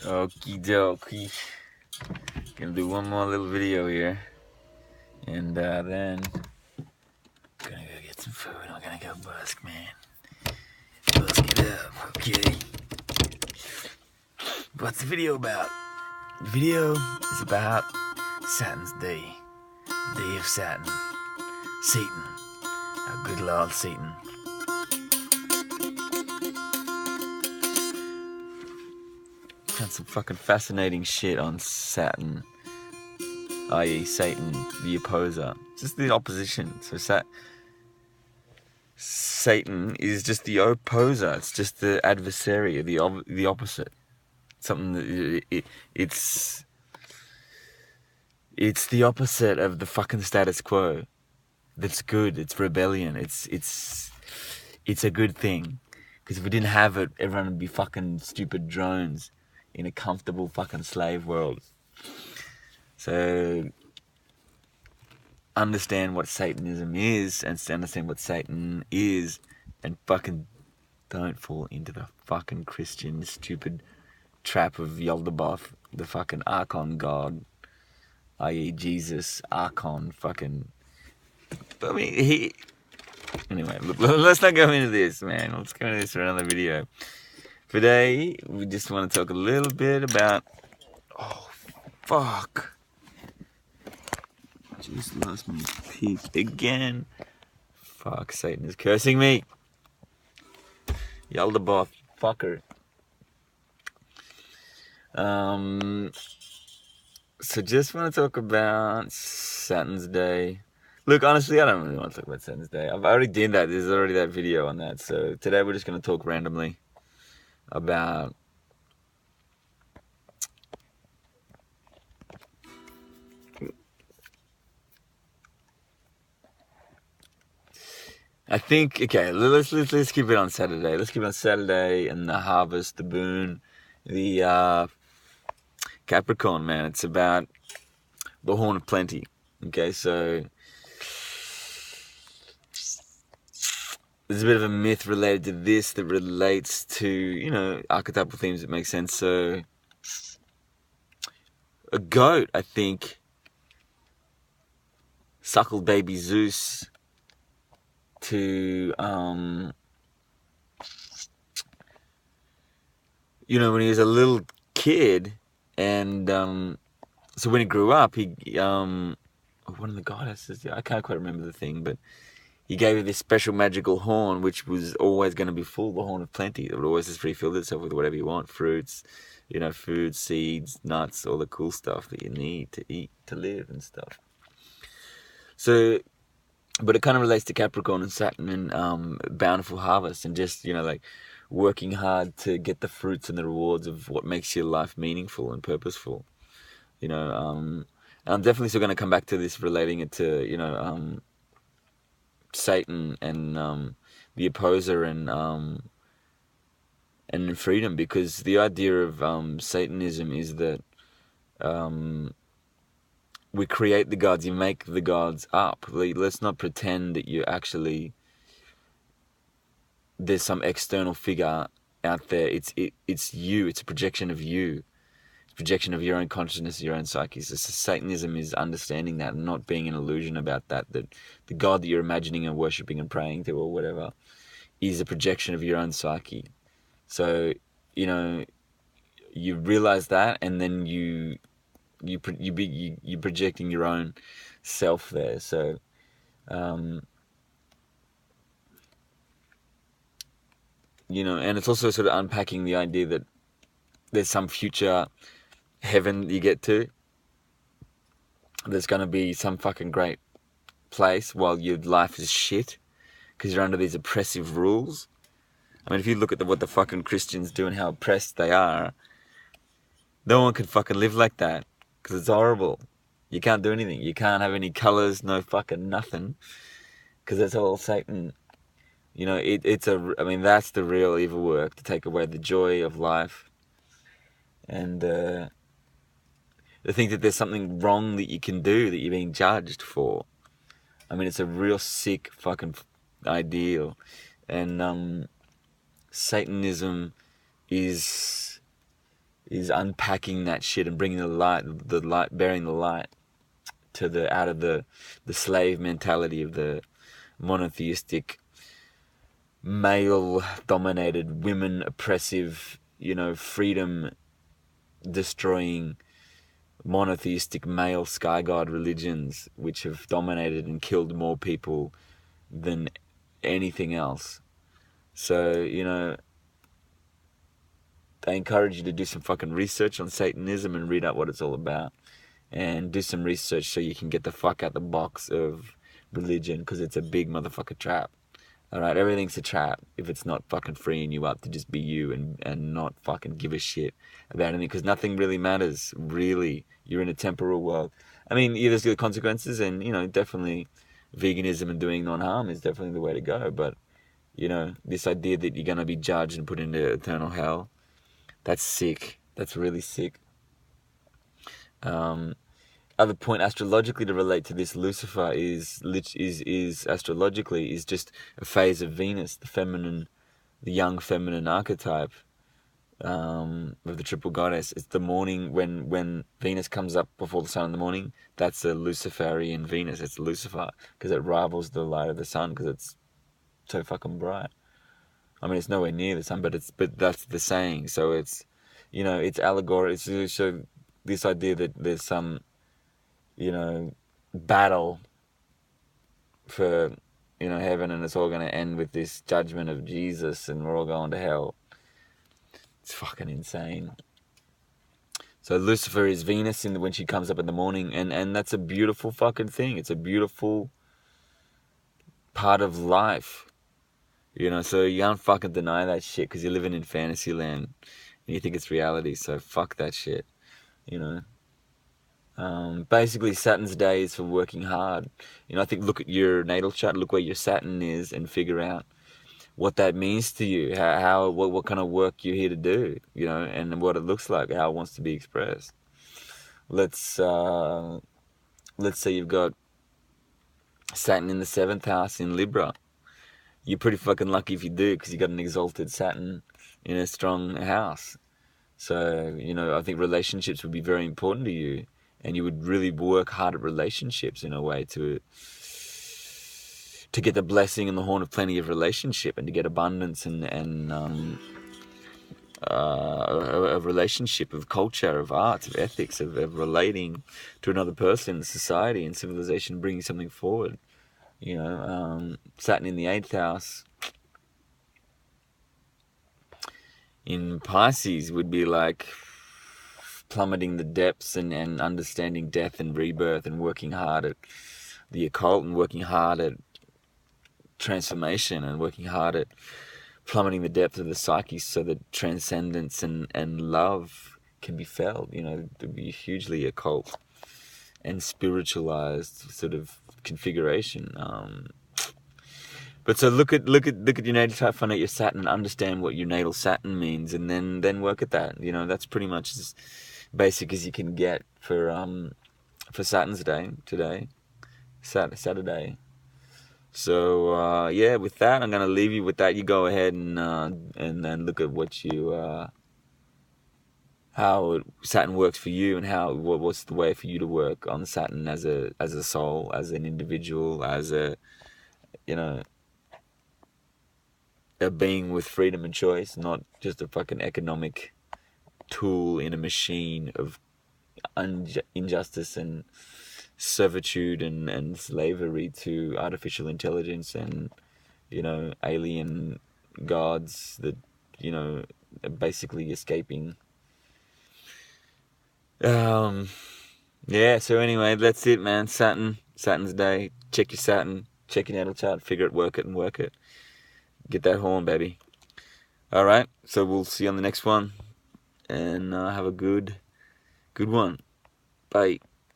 Okie dokie. Gonna do one more little video here. And then gonna go get some food. I'm gonna go busk, man. Busk it up, okay? What's the video about? The video is about Saturn's Day. The Day of Saturn. Satan. Our good Lord Satan. Found some fucking fascinating shit on Saturn, i.e. Satan, the opposer. Just the opposition. So Satan is just the opposer. It's just the adversary, the opposite. Something that it's the opposite of the fucking status quo. That's good. It's rebellion. It's a good thing. Because if we didn't have it, everyone would be fucking stupid drones in a comfortable fucking slave world. So understand what Satanism is and understand what Satan is, and fucking don't fall into the fucking Christian stupid trap of Yaldabaoth, the fucking Archon god, i.e. Jesus, Archon, fucking... I mean, Anyway, let's not go into this, man. Let's go into this for another video. Today, we just want to talk a little bit about... Oh, fuck. Just lost my peep again. Fuck, Satan is cursing me. Yaldabaoth, fucker. So just want to talk about Saturn's Day. Look, honestly, I don't really want to talk about Saturn's Day. I've already did that. There's already that video on that. So today we're just going to talk randomly about... I think, okay, let's keep it on Saturday. Let's keep it on Saturday and the harvest, the boon, the Capricorn, man. It's about the Horn of Plenty. Okay, so there's a bit of a myth related to this that relates to, you know, archetypal themes that make sense. So a goat, I think, suckled baby Zeus to, you know, when he was a little kid, and so when he grew up, he, one of the goddesses, I can't quite remember the thing, but he gave her this special magical horn, which was always going to be full, the Horn of Plenty. It would always just refill itself with whatever you want, fruits, you know, food, seeds, nuts, all the cool stuff that you need to eat, to live and stuff. So, but it kind of relates to Capricorn and Saturn and bountiful harvest and just, you know, like working hard to get the fruits and the rewards of what makes your life meaningful and purposeful. You know, and I'm definitely still going to come back to this, relating it to, you know, Satan and the opposer and freedom, because the idea of Satanism is that we create the gods, you make the gods up. Let's not pretend that you actually, there's some external figure out there. It's you. It's a projection of you. It's a projection of your own consciousness, your own psyche. So Satanism is understanding that and not being an illusion about that. That the God that you're imagining and worshipping and praying to or whatever is a projection of your own psyche. So, you know, you realize that, and then you're projecting your own self there. So, you know, and it's also sort of unpacking the idea that there's some future heaven you get to. There's going to be some fucking great place while your life is shit because you're under these oppressive rules. I mean, if you look at what the fucking Christians do and how oppressed they are, no one can fucking live like that because it's horrible. You can't do anything. You can't have any colors, no fucking nothing, because that's all Satan. You know, I mean, that's the real evil work, to take away the joy of life. And to think that there's something wrong that you can do, that you're being judged for. I mean, it's a real sick fucking ideal. And Satanism is is unpacking that shit and bringing the light, bearing the light to out of the slave mentality of the monotheistic, male-dominated, women oppressive, freedom destroying, monotheistic male sky god religions, which have dominated and killed more people than anything else. So, I encourage you to do some fucking research on Satanism and read out what it's all about. And do some research so you can get the fuck out the box of religion, because it's a big motherfucker trap. Alright, everything's a trap if it's not fucking freeing you up to just be you and not fucking give a shit about anything, because nothing really matters, really. You're in a temporal world. I mean, there's the consequences, and, definitely veganism and doing non-harm is definitely the way to go, but, this idea that you're going to be judged and put into eternal hell, that's sick. That's really sick. Other point astrologically to relate to this, Lucifer is astrologically is just a phase of Venus, the young feminine archetype of the triple goddess. It's the morning when Venus comes up before the sun in the morning. That's a Luciferian Venus. It's Lucifer because it rivals the light of the sun because it's so fucking bright. I mean, it's nowhere near the sun, but that's the saying. So it's, it's allegory. It's so this idea that there's some, battle for, heaven, and it's all going to end with this judgment of Jesus and we're all going to hell. It's fucking insane. So Lucifer is Venus when she comes up in the morning, and that's a beautiful fucking thing. It's a beautiful part of life. So you can't fucking deny that shit because you're living in fantasy land and you think it's reality. So fuck that shit, Basically, Saturn's day is for working hard. I think look at your natal chart, look where your Saturn is, and figure out what that means to you. What kind of work you're here to do, and what it looks like, how it wants to be expressed. Let's say you've got Saturn in the 7th house in Libra. You're pretty fucking lucky if you do, because you got an exalted Saturn in a strong house. So, I think relationships would be very important to you. And you would really work hard at relationships in a way to get the blessing and the horn of plenty of relationship, and to get abundance and of relationship, of culture, of arts, of ethics, of relating to another person, society and civilization, bringing something forward. Saturn in the 8th house in Pisces would be like plummeting the depths and understanding death and rebirth, and working hard at the occult, and working hard at transformation, and working hard at plummeting the depth of the psyche so that transcendence and love can be felt. To be hugely occult and spiritualized sort of configuration. But so look at your natal chart, find out your Saturn, understand what your natal Saturn means, and then work at that. That's pretty much as basic as you can get for Saturn's Day today, Saturday. So with that, I'm gonna leave you with that. You go ahead and then look at what you how Saturn works for you, and what's the way for you to work on Saturn as a soul, as an individual, as a a being with freedom and choice, not just a fucking economic tool in a machine of injustice and servitude and slavery to artificial intelligence and alien gods that are basically escaping. So anyway, that's it, man. Saturn's Day. Check your Saturn, check your natal chart, figure it, work it, and work it. Get that horn, baby. Alright, so we'll see you on the next one, and have a good one. Bye.